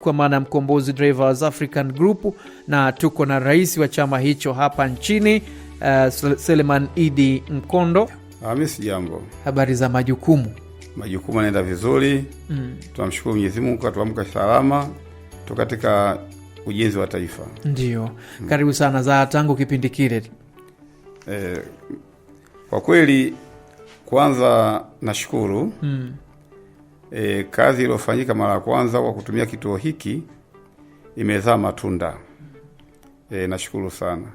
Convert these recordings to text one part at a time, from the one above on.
kwa maana Mkombozi Drivers African Group, na tuko na rais wa chama hicho hapa nchini Seleman Idi Mkondo. Hamisi, jambo. Habari za majukumu? Majukumu yanaenda vizuri. Tunamshukuru Mwenyezi Mungu kwa tuamka salama katika ujenzi wa taifa. Ndio. Karibu sana za tangu kipindi kile. Kwa kweli kwanza nashukuru. Kazi iliyofanyika mara ya kwanza kwa kutumia kituo hiki imezaa matunda. Nashukuru sana.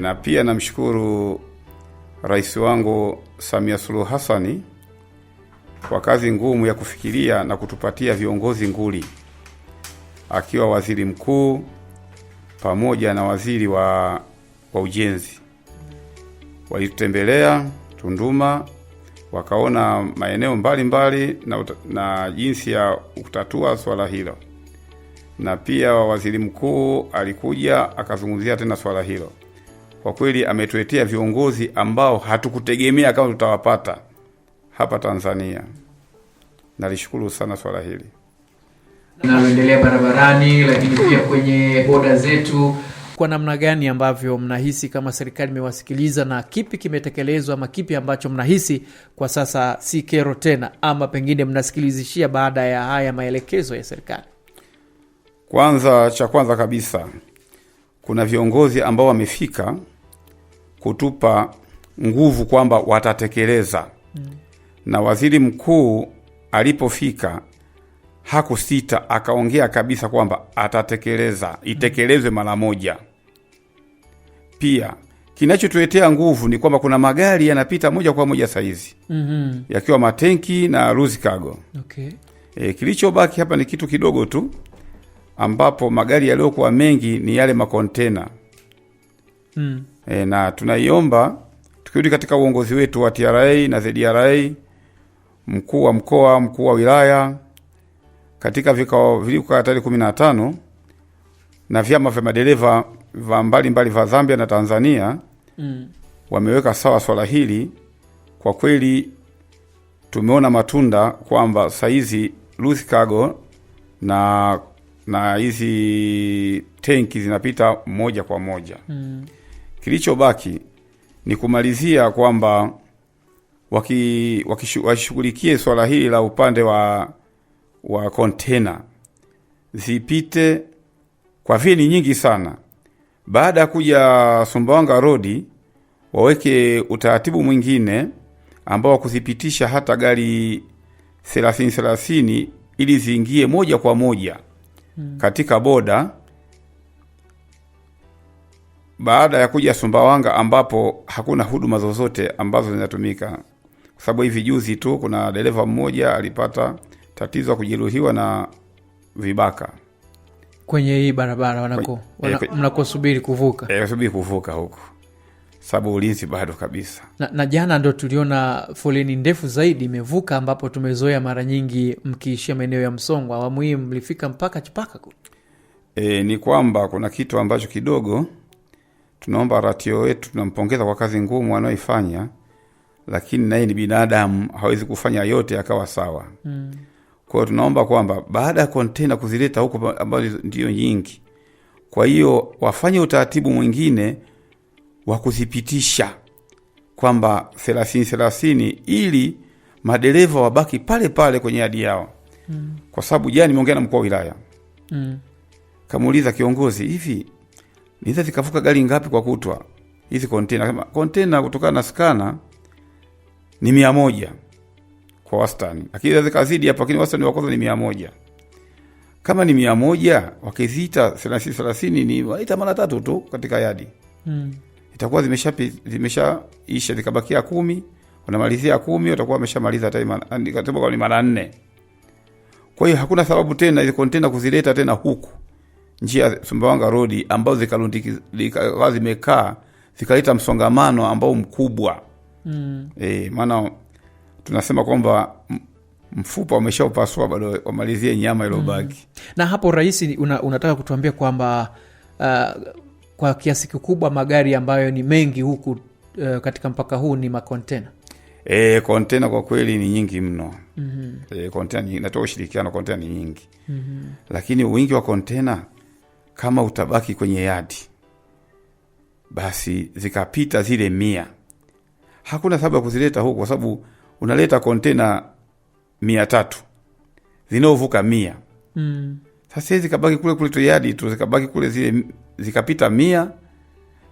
Na pia namshukuru rais wangu Samia Suluhu Hassan kwa kazi ngumu ya kufikiria na kutupatia viongozi nguli, akiwa waziri mkuu pamoja na waziri wa ujenzi. Walitembelea Tunduma, wakaona maeneo mbalimbali na jinsi ya kutatua swala hilo, na pia waziri mkuu alikuja akazungumzia tena swala hilo. Kwa kweli ametuletea viongozi ambao hatukutegemea kama tutawapata hapa Tanzania. Nalishukuru sana swala hili. Naendelea barabarani, lakini pia kwenye boda zetu. Kwa namna gani ambavyo mnahisi kama serikali imewasikiliza, na kipi kimetekelezwa ama kipi ambacho mnahisi kwa sasa si kero tena, ama pengine mnasikilizishia baada ya haya maelekezo ya serikali? Cha kwanza kabisa, kuna viongozi ambao wamefika kutupa nguvu kwamba watatekeleza. Na waziri mkuu alipofika hakusita, akaongea kabisa kwamba atatekeleza, itekelezwe mara moja. Pia kinachotuletea nguvu ni kwamba kuna magari yanapita moja kwa moja saizi, yakiwa matenki na Luzi Cargo. Okay. Kilichobaki hapa ni kitu kidogo tu, ambapo magari yaliyokuwa mengi ni yale makontena. Na tunaiomba tukirudi katika uongozi wetu wa TRA na ZDRA, mkuu wa mkoa, mkuu wa wilaya, katika vikao vilikuwa tarehe 15 na vyama vya madereva mbalimbali vya Zambia na Tanzania, wameweka sawa swala hili. Kwa kweli tumeona matunda kwamba saizi Luzi Cargo na hizi tenki zinapita moja kwa moja. Kilichobaki ni kumalizia kwamba wakishughulikie swala hili la upande wa kontena zipite, kwa vile ni nyingi sana. Baada ya kuja Sumbawanga Road waweke utaratibu mwingine ambao wakuzipitisha hata gari 30 ili ziingie moja kwa moja katika boda. Baada ya kuja Sumbawanga ambapo hakuna huduma zozote ambazo zinatumika, kwa sababu hivi juzi tu kuna dereva mmoja alipata tatizo la kujeruhiwa na vibaka kwenye hii barabara mnakosubiri kuvuka. Subiri kuvuka huko, sababu ulinzi bado kabisa. Na jana ndo tuliona foleni ndefu zaidi imevuka, ambapo tumezoea mara nyingi mkiishia maeneo ya Msongwa. Awamu hii mlifika mpaka Chipaka. Ni kwamba kuna kitu ambacho kidogo tunaomba ratio wetu, tunampongeza kwa kazi ngumu anayoifanya, lakini naye ni binadamu, hawezi kufanya yote akawa sawa. Kwa hiyo tunaomba kwamba baada ya kontena kuzileta huko ambazo ndio nyingi, kwa hiyo wafanye utaratibu mwingine wa kuzipitisha kwamba 30 ili madereva wabaki pale pale kwenye hadi yao. Kwa sababu jana nimeongea na mkuu wa wilaya. Kamuuliza kiongozi, hivi niza zikavuka gari ngapi kwa kutwa hizi kontena? Kama kontena kutokana na skana ni 100 kwa wastani, lakini zikazidi hapo, lakini wastani wa kwanza ni 100. Kama ni 100 wakizita 30 ni waita mara 3 tu katika yadi. Itakuwa zimeshaisha, zikabakia 10, unamalizia 10, utakuwa umeshamaliza time katibu kwa ni mara 4. Kwa hiyo hakuna sababu tena hizo kontena kuzileta tena huku njia Sumbawanga Road ambao zikawa zimekaa zikaleta msongamano ambao mkubwa. Maana tunasema kwamba mfupa umeshaupasua, bado wamalizie nyama ile baki. Na hapo rais, unataka kutuambia kwamba kwa kiasi kikubwa magari ambayo ni mengi huku katika mpaka huu ni makontena? Kontena kwa kweli ni nyingi mno. Kontena nyingi, natoa ushirikiano, kontena ni nyingi. Lakini wingi wa kontena kama utabaki kwenye yadi, basi zikapita zile 100, hakuna sababu ya kuzileta huko, kwa sababu unaleta kontena 300 zinaovuka 100. Sasa zikabaki kule kule tu yadi tu, zikabaki kule zile, zikapita 100,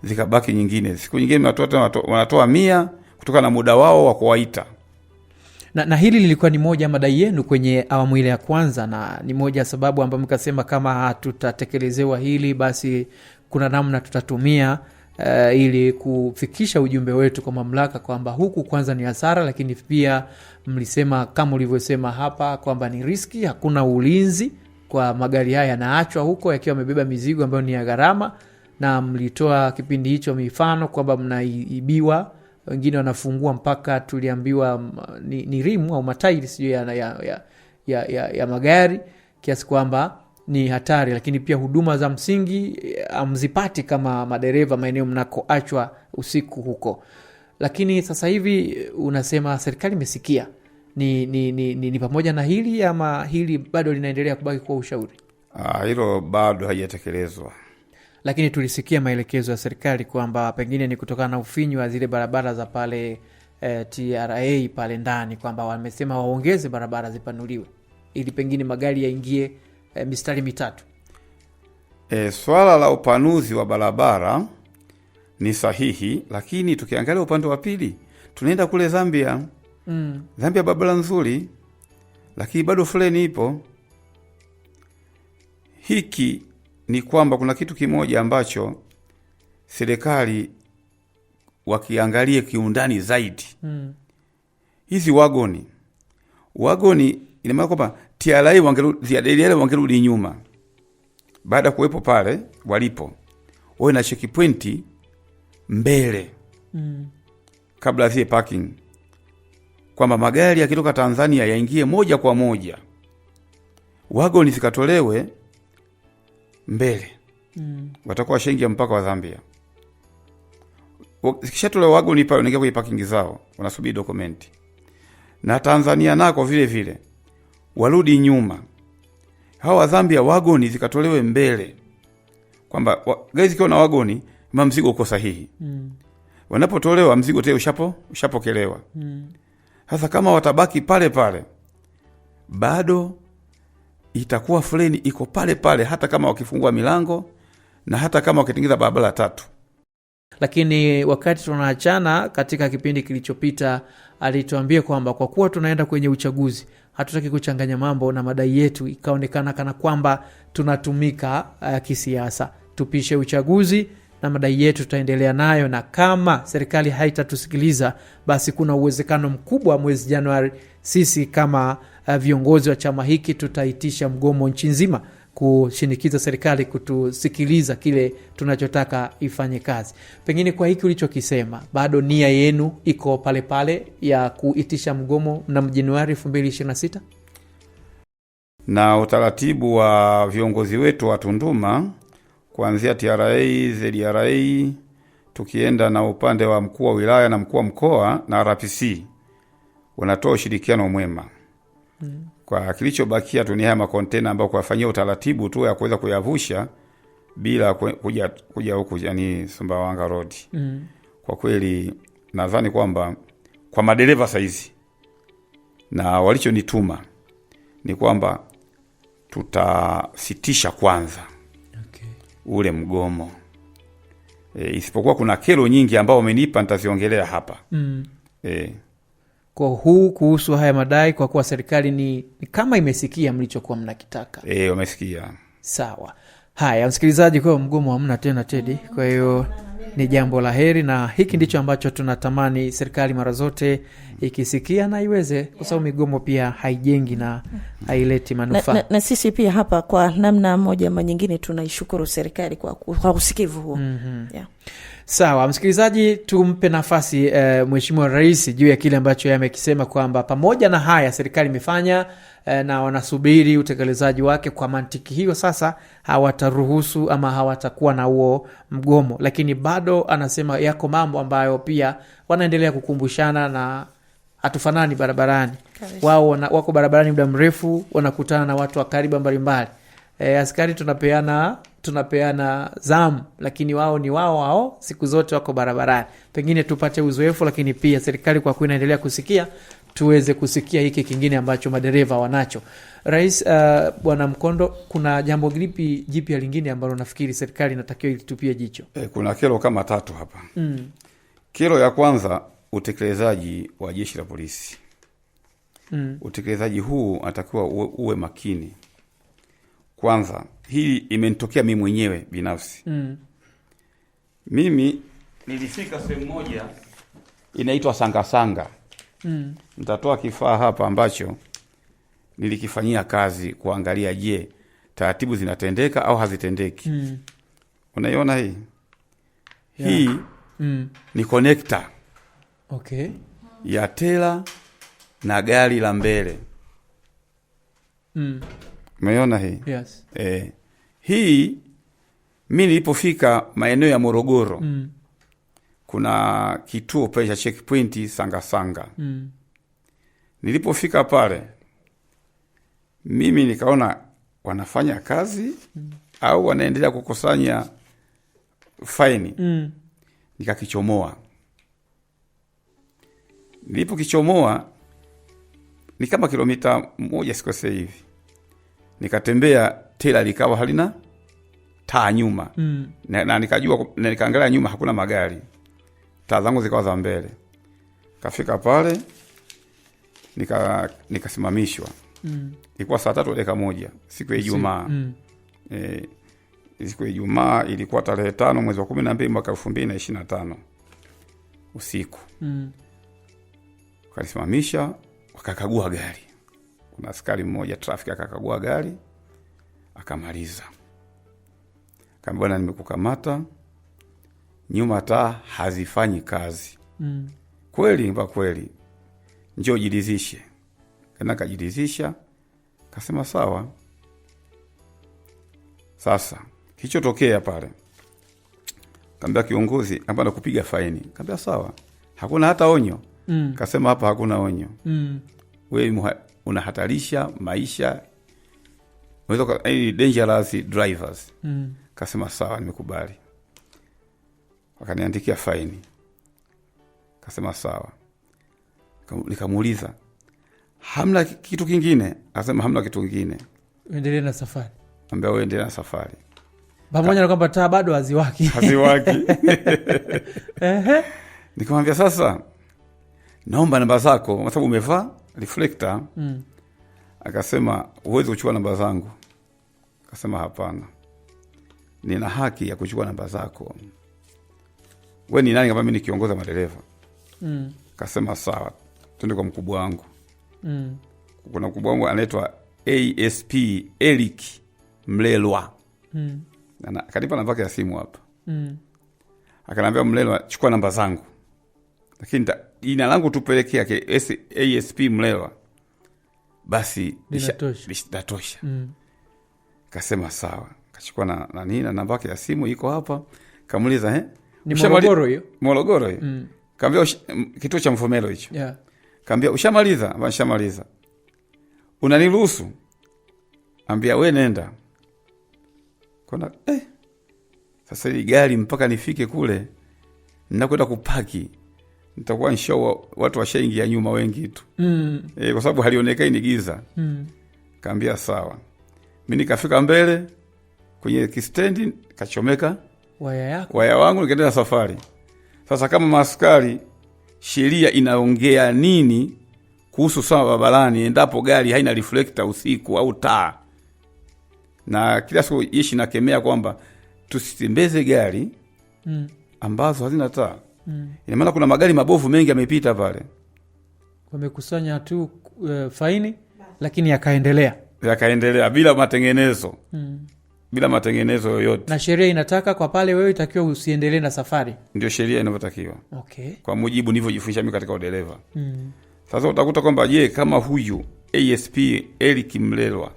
zikabaki nyingine. Siku nyingine wanatoa 100 kutoka na muda wao wa kuwaita. Na hili lilikuwa ni moja madai yenu kwenye awamu ile ya kwanza, na ni moja sababu ambayo mkasema kama hatutatekelezewa hili basi kuna namna tutatumia ili kufikisha ujumbe wetu kwa mamlaka kwamba huku kwanza ni hasara, lakini pia mlisema kama ulivyosema hapa kwamba ni riski, hakuna ulinzi kwa magari haya yanaachwa huko yakiwa yamebeba mizigo ambayo ni ya gharama, na mlitoa kipindi hicho mifano kwamba mnaibiwa, wengine wanafungua mpaka tuliambiwa ni rimu au matairi sijui ya magari, kiasi kwamba ni hatari. Lakini pia huduma za msingi amzipati kama madereva maeneo mnakoachwa usiku huko. Lakini sasa hivi unasema serikali imesikia, ni pamoja na hili, ama hili bado linaendelea kubaki kwa ushauri? Hilo bado haijatekelezwa. Lakini tulisikia maelekezo ya serikali kwamba pengine ni kutokana na ufinyu wa zile barabara za pale TRA pale ndani, kwamba wamesema waongeze barabara zipanuliwe ili pengine magari yaingie mistari 3. Swala la upanuzi wa barabara ni sahihi, lakini tukiangalia upande wa pili tunaenda kule Zambia. Zambia barabara nzuri, lakini bado foleni ipo. Hiki ni kwamba kuna kitu kimoja ambacho serikali wakiangalie kiundani zaidi. Hizi wagoni ina maana kwamba TRA wangerudi nyuma baada kuwepo pale walipo, wawe na checkpoint mbele kabla zile parking, kwamba magari yakitoka Tanzania yaingie moja kwa moja, wagoni zikatolewe mbele. Watakuwa shengia mpaka wa Zambia. Zikishatolewa wagoni pale, unaingia kwenye parking zao, wanasubiri dokumenti. Na Tanzania nako vile vile warudi nyuma. Hawa Zambia wagoni zikatolewe mbele, kwamba gari zikiwa na wagoni mzigo uko sahihi. Wanapotolewa mzigo tayari ushapokelewa. Sasa kama watabaki pale pale, bado itakuwa foleni iko pale pale, hata kama wakifungua milango na hata kama wakitengeneza barabara 3. Lakini wakati tunaachana katika kipindi kilichopita, alituambia kwamba kwa kuwa tunaenda kwenye uchaguzi, hatutaki kuchanganya mambo na madai yetu ikaonekana kana kwamba tunatumika kisiasa. Tupishe uchaguzi na madai yetu tutaendelea nayo, na kama serikali haitatusikiliza basi kuna uwezekano mkubwa mwezi Januari sisi kama viongozi wa chama hiki tutaitisha mgomo nchi nzima kushinikiza serikali kutusikiliza kile tunachotaka ifanye kazi. Pengine kwa hiki ulichokisema, bado nia yenu iko pale pale ya kuitisha mgomo na Januari 2026? Na utaratibu wa viongozi wetu wa Tunduma kuanzia TRA, ZRA, tukienda na upande wa mkuu wa wilaya na mkuu wa mkoa na RPC, wanatoa ushirikiano mwema. Kwa kilichobakia tu ni haya makontena ambayo kuwafanyia utaratibu tu ya kuweza kuyavusha bila kuja huku yani Sumbawanga Road. Kwa kweli nadhani kwamba kwa madereva saizi na walichonituma ni kwamba tutasitisha kwanza ule mgomo. Isipokuwa kuna kero nyingi ambao wamenipa nitaziongelea hapa. Kwa huu kuhusu haya madai, kwa kuwa serikali ni kama imesikia mlichokuwa mnakitaka. Wamesikia. Sawa. Haya msikilizaji, kwa mgomo hamna tena Teddy. Kwa hiyo ni jambo la heri, na hiki ndicho ambacho tunatamani serikali mara zote ikisikia na iweze, kwa sababu migomo pia haijengi na haileti manufaa. Na sisi pia hapa kwa namna moja ama nyingine tunaishukuru serikali kwa usikivu huo. Yeah. Sawa msikilizaji, tumpe nafasi Mheshimiwa Rais juu ya kile ambacho yeye amekisema kwamba pamoja na haya serikali imefanya na wanasubiri utekelezaji wake. Kwa mantiki hiyo sasa hawataruhusu ama hawatakuwa na huo mgomo, lakini bado anasema yako mambo ambayo pia wanaendelea kukumbushana, na hatufanani barabarani. Wao wako barabarani muda mrefu, wanakutana na watu wa kariba mbalimbali. Askari tunapeana zamu, lakini wao ni wao siku zote wako barabarani. Pengine tupate uzoefu, lakini pia serikali kwa kuwa inaendelea kusikia, tuweze kusikia hiki kingine ambacho madereva wanacho. Rais, Bwana Mkondo, kuna jambo lipi jipya lingine ambalo nafikiri serikali inatakiwa ilitupie jicho? Kuna kero kama 3 hapa. Kero ya kwanza, utekelezaji wa jeshi la polisi. Utekelezaji huu atakiwa uwe makini. Kwanza, hii imenitokea mimi mwenyewe binafsi. Mimi nilifika sehemu moja inaitwa Sanga. Nitatoa kifaa hapa ambacho nilikifanyia kazi kuangalia, je, taratibu zinatendeka au hazitendeki. Unaiona hii? Yeah. Hii ni connector. Okay. Ya tela na gari la mbele. Umeona hii? Yes. Hii mimi nilipofika maeneo ya Morogoro, kuna kituo pale cha checkpoint Sanga. Nilipofika pale, mimi nikaona wanafanya kazi au wanaendelea kukusanya faini. Nikakichomoa. Nilipokichomoa ni kama kilomita 1 sikose hivi. Nikatembea, tela likawa halina taa nyuma. Na nikajua, na nikaangalia nyuma hakuna magari. Taa zangu zikawa za mbele. Kafika pale nikasimamishwa. Ilikuwa saa 3:01 siku ya Ijumaa. Siku ya Ijumaa ilikuwa tarehe 5 mwezi wa 12 mwaka 2025 usiku. Wakanisimamisha, wakakagua gari. Kuna askari mmoja trafiki akakagua gari, akamaliza. Kama bwana, nimekukamata, nyuma taa hazifanyi kazi. Kweli mba kweli, njoo jidizishe. Kana kajidizisha, kasema sawa. Sasa kilichotokea pale, kaambia kiongozi hapa kupiga faini. Kaambia sawa, hakuna hata onyo. Kasema hapa hakuna onyo. Wewe unahatarisha maisha, unaweza dangerous drivers. Kasema sawa, nimekubali. Wakaniandikia faini. Kasema sawa. Nikamuuliza, hamna kitu kingine? Akasema hamna kitu kingine. Endelea na safari. Ambia wewe endelea na safari. Pamoja na kwamba taa bado haziwaki. Nikamwambia sasa, naomba namba zako kwa sababu umevaa reflector. Akasema uweze kuchukua namba zangu. Akasema hapana, nina haki ya kuchukua namba zako. Wewe ni nani kama mimi nikiongoza madereva? Akasema sawa, twende kwa mkubwa wangu. Kuna mkubwa wangu anaitwa ASP Eric Mlelwa. Akanipa namba yake ya simu hapa. Akaniambia, Mlelwa, chukua namba zangu, lakini jina langu tupelekea yake ASP Mlelwa, basi litatosha. Kasema sawa. Kachukua na namba yake ya simu iko hapa. Kamuliza, ni Morogoro hiyo? Morogoro hiyo. Kaambia kituo cha Mfomelo hicho. Yeah. Kaambia ushamaliza? Nishamaliza. Unaniruhusu? Ambia wewe nenda. Kona sasa hili gari mpaka nifike kule ninakwenda kupaki, nitakuwa nshow watu washaingia nyuma wengi tu. Kwa sababu halionekani ni giza. Kaambia sawa. Mimi nikafika mbele kwenye kistendi, kachomeka waya wangu, nikaendelea safari. Sasa kama maaskari, sheria inaongea nini kuhusu sawa barabarani endapo gari haina reflector usiku au taa? Na kila siku jeshi nakemea kwamba tusitembeze gari ambazo hazina taa. Ina maana kuna magari mabovu mengi yamepita pale. Wamekusanya tu faini, lakini yakaendelea bila matengenezo. Bila matengenezo yoyote. Na sheria inataka kwa pale wewe itakiwa usiendelee na safari. Ndio sheria inavyotakiwa. Okay. Kwa mujibu nilivyojifunza mimi katika udereva. Sasa utakuta kwamba je, kama huyu ASP Eric Mlelwa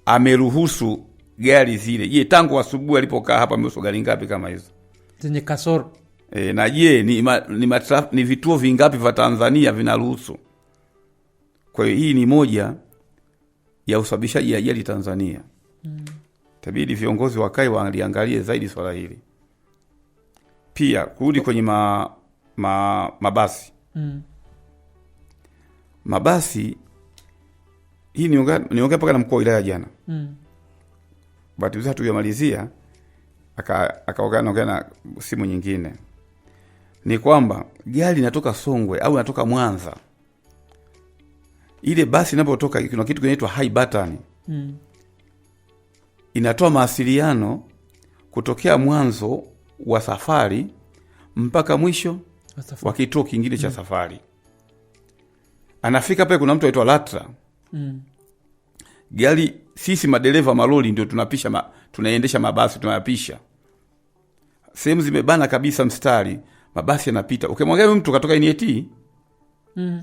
ameruhusu gari zile, je, tangu asubuhi alipokaa hapa ameruhusu gari ngapi kama hizo? Zenye kasoro. Na je, ni vituo vingapi vya Tanzania vinaruhusu? Kwa hiyo hii ni moja ya usababishaji ajali Tanzania. Tabidi viongozi wakae waangalie zaidi swala hili. Pia kurudi kwenye mabasi. Mabasi hii niongea paka na mkuu wa wilaya jana. Bahati nzuri tuyamalizia akaongea na simu nyingine. Ni kwamba gari inatoka Songwe au inatoka Mwanza. Ile basi inapotoka kuna kitu kinaitwa high button. Inatoa mawasiliano kutokea mwanzo wa safari mpaka mwisho wa kituo kingine cha safari. Anafika pale kuna mtu aitwa LATRA. Gari sisi madereva malori ndio tunaendesha mabasi, tunayapisha. Sehemu zimebana kabisa mstari, mabasi yanapita. Ukimwangalia mtu katoka NET,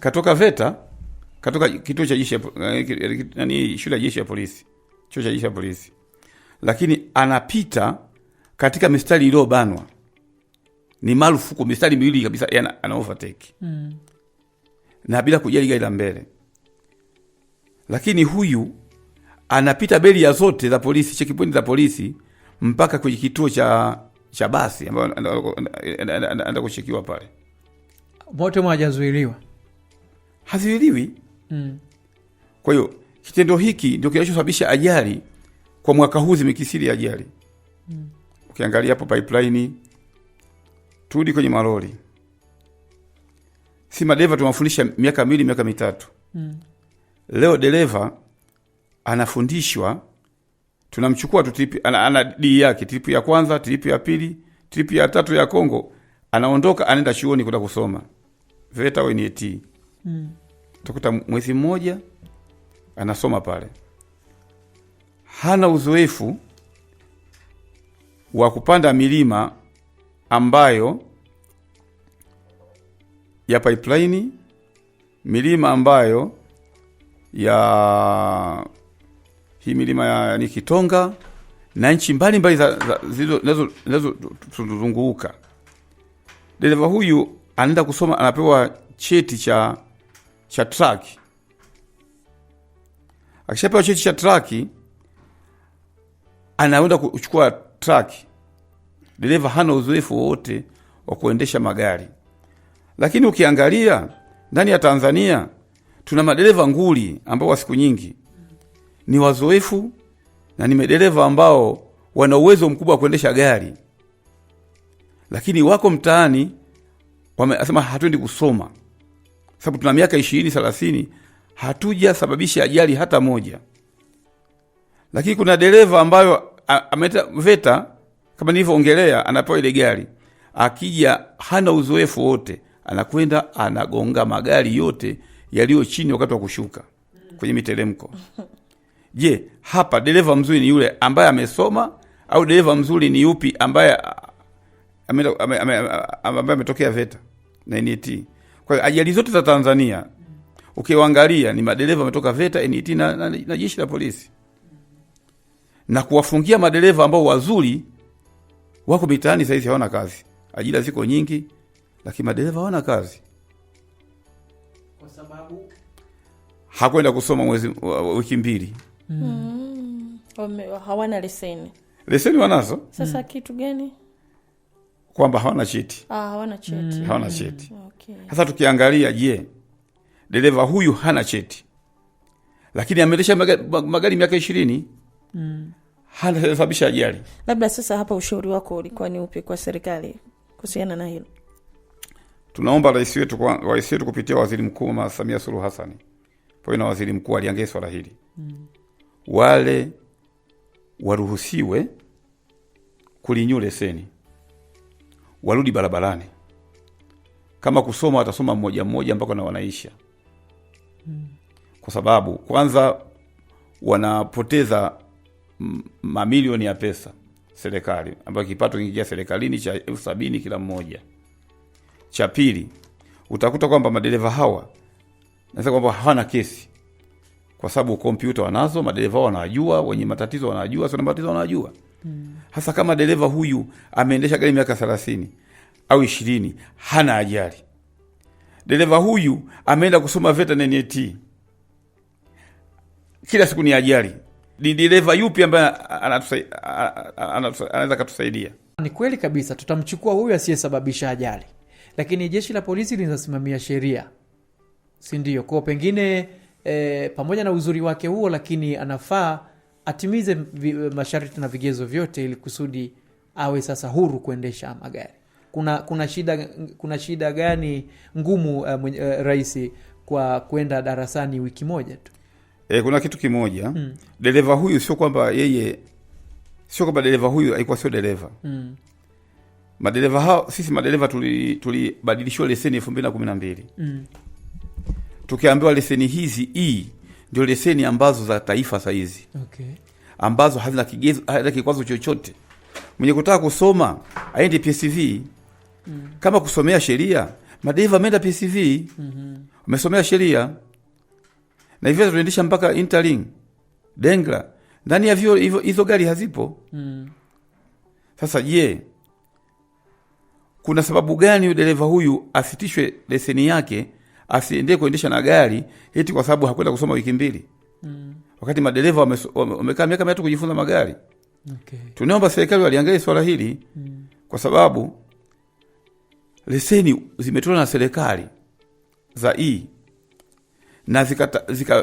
katoka VETA, katoka kituo cha jeshi shule ya jeshi ya polisi, chuo cha jeshi ya polisi. Lakini anapita katika mistari iliyobanwa. Ni marufuku mistari miwili kabisa, ana overtake. Na bila kujali gari la mbele. Lakini huyu anapita beria zote za polisi, checkpoint za polisi mpaka kwenye kituo cha basi ambayo anaenda kushikiwa pale. Wote hawajazuiliwa. Haziwiliwi. Kwa hiyo kitendo hiki ndio kinachosababisha ajali kwa mwaka huu, zimekisiri ajali. Ukiangalia hapo pipeline, turudi kwenye malori. Si madereva tunawafundisha miaka 2 miaka 3. Leo dereva anafundishwa, tunamchukua tu trip, ana D yake, trip ya kwanza, trip ya pili, trip ya 3 ya Kongo, anaondoka anaenda chuoni kwenda kusoma VETA au NET. Utakuta mwezi mmoja anasoma pale. Hana uzoefu wa kupanda milima ambayo ya pipeline, milima ambayo ya hii milima ya ni Kitonga na nchi mbalimbali zinazo tuzunguka. Dereva huyu anaenda kusoma, anapewa cheti cha truck. Akishapewa cheti cha truck, anaenda kuchukua truck. Dereva hana uzoefu wote wa kuendesha magari. Lakini ukiangalia ndani ya Tanzania tuna madereva nguli ambao wa siku nyingi ni wazoefu na ni madereva ambao wana uwezo mkubwa wa kuendesha gari. Lakini wako mtaani wamesema hatuendi kusoma. Sababu tuna miaka 20-30 hatuja sababisha ajali hata moja. Lakini kuna dereva ambayo ameta VETA kama nilivyoongelea, anapewa ile gari. Akija hana uzoefu wote, anakwenda anagonga magari yote yaliyo chini wakati wa kushuka kwenye miteremko. Je, hapa dereva mzuri ni yule ambaye amesoma au dereva mzuri ni yupi ambaye ametokea VETA na NET? Kwa hiyo ajali zote za Tanzania ukiwaangalia ni madereva wametoka VETA, NET na jeshi la polisi. Na kuwafungia madereva ambao wazuri wako mitaani sasa hivi hawana kazi. Ajira ziko nyingi lakini madereva hawana kazi. Kwa sababu hakwenda kusoma wiki 2. Hawana leseni. Leseni wanazo. Sasa kitu gani? Kwamba hawana cheti. Hawana cheti. Hawana cheti. Okay. Sasa tukiangalia, je, dereva huyu hana cheti. Lakini ameendesha magari miaka 20. Hana sababisha ajali. Labda sasa hapa ushauri wako ulikuwa ni upi kwa serikali kuhusiana na hilo? Tunaomba rais wetu kupitia Waziri Mkuu Mama Samia Suluhu Hassan, pamoja na waziri mkuu aliangalia swala hili. Wale waruhusiwe kulinyu leseni, warudi barabarani. Kama kusoma watasoma mmoja mmoja mpaka na wanaisha. Kwa sababu kwanza wanapoteza mamilioni ya pesa serikali, ambayo kipato kingia serikalini cha 70,000 kila mmoja. Cha pili, utakuta kwamba madereva hawa nasema kwamba hawana kesi. Kwa sababu kompyuta wanazo, madereva wanajua, wenye matatizo wanajua, sio matatizo wanajua. Hasa kama dereva huyu ameendesha gari miaka 30, au 20 hana ajali. Dereva huyu ameenda kusoma VETA na NIT, kila siku ni ajali. Ni dereva yupi ambaye anaweza kutusaidia? Ni kweli kabisa, tutamchukua huyu asiyesababisha ajali, lakini jeshi la polisi linasimamia sheria, si ndio? Kwa pengine pamoja na uzuri wake huo, lakini anafaa atimize masharti na vigezo vyote ili kusudi awe sasa huru kuendesha magari. Kuna shida gani ngumu rais kwa kwenda darasani wiki moja tu? Kuna kitu kimoja. Dereva huyu sio kwamba dereva huyu alikuwa sio dereva. Madereva hao, sisi madereva tulibadilishwa leseni 2012. Tukiambiwa leseni hizi ndio leseni ambazo za taifa sasa hizi. Okay. Ambazo hazina kikwazo chochote. Mwenye kutaka kusoma aende PSV. Kama kusomea sheria, madereva ameenda PSV. Umesomea sheria. Na hivyo tunaendesha mpaka Interlink, Dengla. Ndani ya hizo gari hazipo. Sasa je, kuna sababu gani dereva huyu asitishwe leseni yake, asiendelee kuendesha na gari eti kwa sababu hakwenda kusoma wiki 2? Wakati madereva wamekaa miaka 3 kujifunza magari. Okay. Tunaomba serikali waliangalie swala hili. Kwa sababu leseni zimetolewa na serikali za na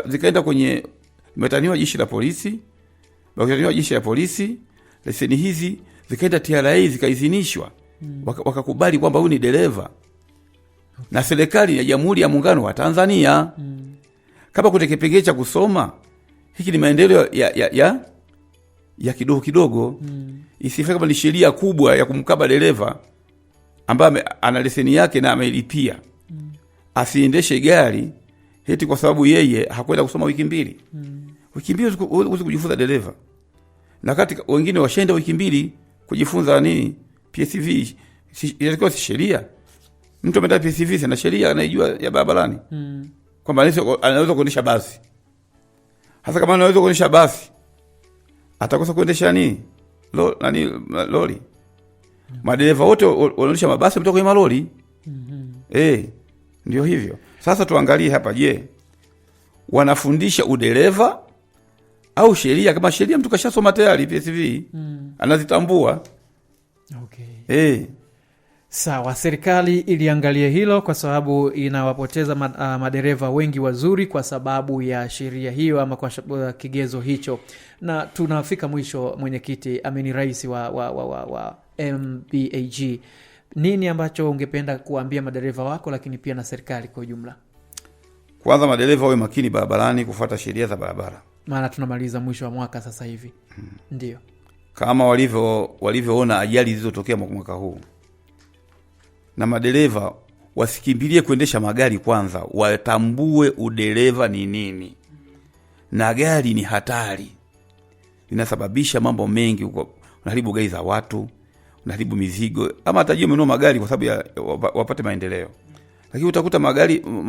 zikaenda kwenye metaniwa jeshi la polisi. Bakataniwa jeshi la polisi, leseni hizi zikaenda TRA zikaidhinishwa. Wakakubali kwamba huyu ni dereva. Na serikali ya Jamhuri ya Muungano wa Tanzania. Kama kuna kipengele cha kusoma, hiki ni maendeleo ya kidogo kidogo. Isifike kama ni sheria kubwa ya kumkaba dereva ambaye ana leseni yake na amelipia. Asiendeshe gari eti kwa sababu yeye hakwenda kusoma wiki 2. Wiki 2 uweze kujifunza dereva. Na kati wengine washaenda wiki 2 kujifunza PSV. Ilikuwa si sheria. Mtu ameenda PSV sana sheria anajua ya barabarani. Kwamba anaweza kuendesha basi. Hasa kama anaweza kuendesha basi, atakosa kuendesha lori. Madereva wote wanaendesha mabasi mtoka kwenye malori. Ndio hivyo. Sasa tuangalie hapa, je, wanafundisha udereva au sheria? Kama sheria mtu kashasoma tayari PSV, anazitambua. Okay. Sawa, serikali iliangalia hilo kwa sababu inawapoteza madereva wengi wazuri kwa sababu ya sheria hiyo ama kwa kigezo hicho. Na tunafika mwisho, mwenyekiti, amini rais wa MBAG. Nini ambacho ungependa kuambia madereva wako lakini pia na serikali kwa ujumla? Kwanza, madereva wawe makini barabarani kufuata sheria za barabara. Maana tunamaliza mwisho wa mwaka sasa hivi. Ndio. Kama walivyoona ajali zilizotokea mwaka huu. Na madereva wasikimbilie kuendesha magari kwanza, watambue udereva ni nini. Na gari ni hatari. Linasababisha mambo mengi, unaharibu gari za watu, unaharibu mizigo, ama hatajio menua magari kwa sababu ya wapate maendeleo. Lakini utakuta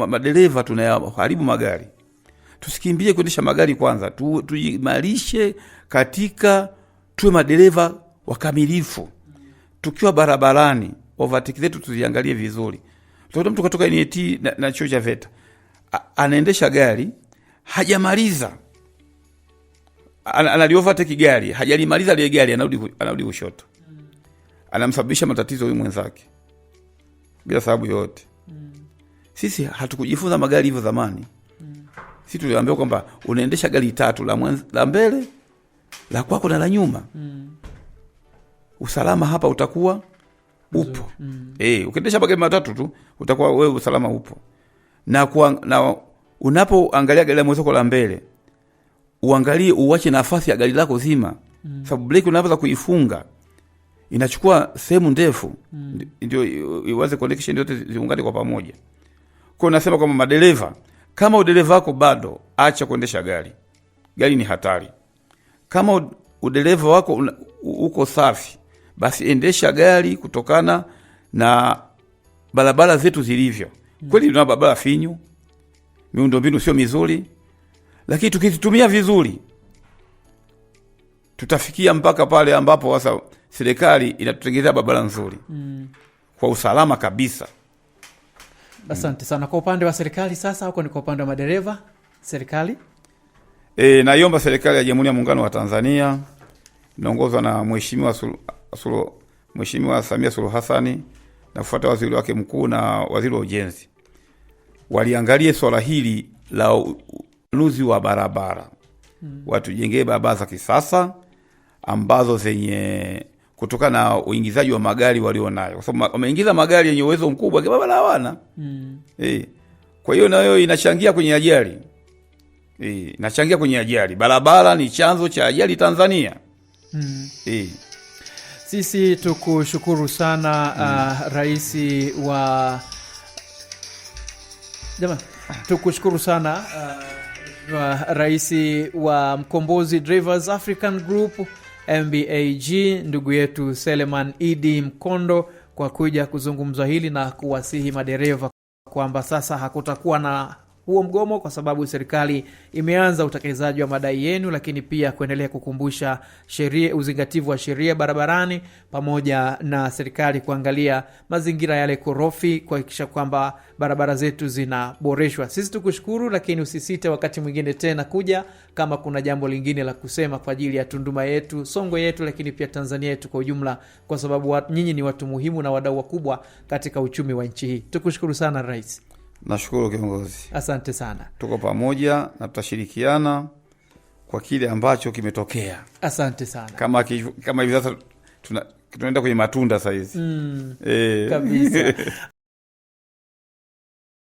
madereva tunayaharibu magari. Tusikimbie kuendesha magari kwanza, tujimarishe katika tuwe madereva wakamilifu. Tukiwa barabarani, overtake zetu tuziangalie vizuri. Utakuta mtu kutoka NIT na chuo cha VETA anaendesha gari, hajamaliza. Analiovertake gari, hajalimaliza ile gari, anarudi kushoto. Anamsababisha matatizo huyu mwenzake bila sababu yote. Sisi hatukujifunza magari hivyo zamani. Sisi tuliambiwa kwamba unaendesha gari 3, la mbele, la kwako na la nyuma. Usalama hapa utakuwa upo. Ukiendesha magari 3 tu utakuwa wewe usalama upo. Na unapoangalia gari la mwenzako la mbele, uangalie uache nafasi ya gari lako zima. Sababu breki unaweza kuifunga, inachukua sehemu ndefu, ndio iwaze connection yote ziungane kwa pamoja. Kwa nasema kwamba madereva, kama udereva wako bado, acha kuendesha gari. Gari ni hatari. Kama udereva wako uko safi, basi endesha gari kutokana na barabara zetu zilivyo. Kweli tuna barabara finyu, miundombinu sio mizuri, lakini tukizitumia vizuri tutafikia mpaka pale ambapo sasa serikali inatutengenezea barabara nzuri. kwa usalama kabisa. Asante sana. Kwa upande wa serikali sasa, huko ni kwa upande wa madereva serikali? Naiomba serikali ya Jamhuri ya Muungano wa Tanzania inaongozwa na Mheshimiwa Samia Suluhu Hassan na kufuata waziri wake mkuu na waziri wa ujenzi, waliangalie swala hili la ununuzi wa barabara. Watujengee barabara za kisasa ambazo zenye kutokana na uingizaji wa magari walionayo, kwa sababu wameingiza magari yenye uwezo mkubwa, barabara hawana. Kwa hiyo nayo inachangia kwenye ajali. Inachangia kwenye ajali. Barabara ni chanzo cha ajali Tanzania. Sisi tukushukuru sana raisi wa tukushukuru sana raisi wa Mkombozi Drivers African Group MBAG, ndugu yetu Seleman Idi Mkondo, kwa kuja kuzungumza hili na kuwasihi madereva kwamba sasa hakutakuwa na huo mgomo, kwa sababu serikali imeanza utekelezaji wa madai yenu, lakini pia kuendelea kukumbusha sheria, uzingativu wa sheria barabarani, pamoja na serikali kuangalia mazingira yale korofi kuhakikisha kwamba barabara zetu zinaboreshwa. Sisi tukushukuru, lakini usisite wakati mwingine tena kuja kama kuna jambo lingine la kusema kwa ajili ya Tunduma yetu, Songwe yetu, lakini pia Tanzania yetu kwa ujumla, kwa sababu nyinyi ni watu muhimu na wadau wakubwa katika uchumi wa nchi hii. Tukushukuru sana Rais. Nashukuru kiongozi. Asante sana. Tuko pamoja na tutashirikiana kwa kile ambacho kimetokea. Asante sana. Kama hivi sasa tunaenda kwenye matunda sasa hizi. Kabisa.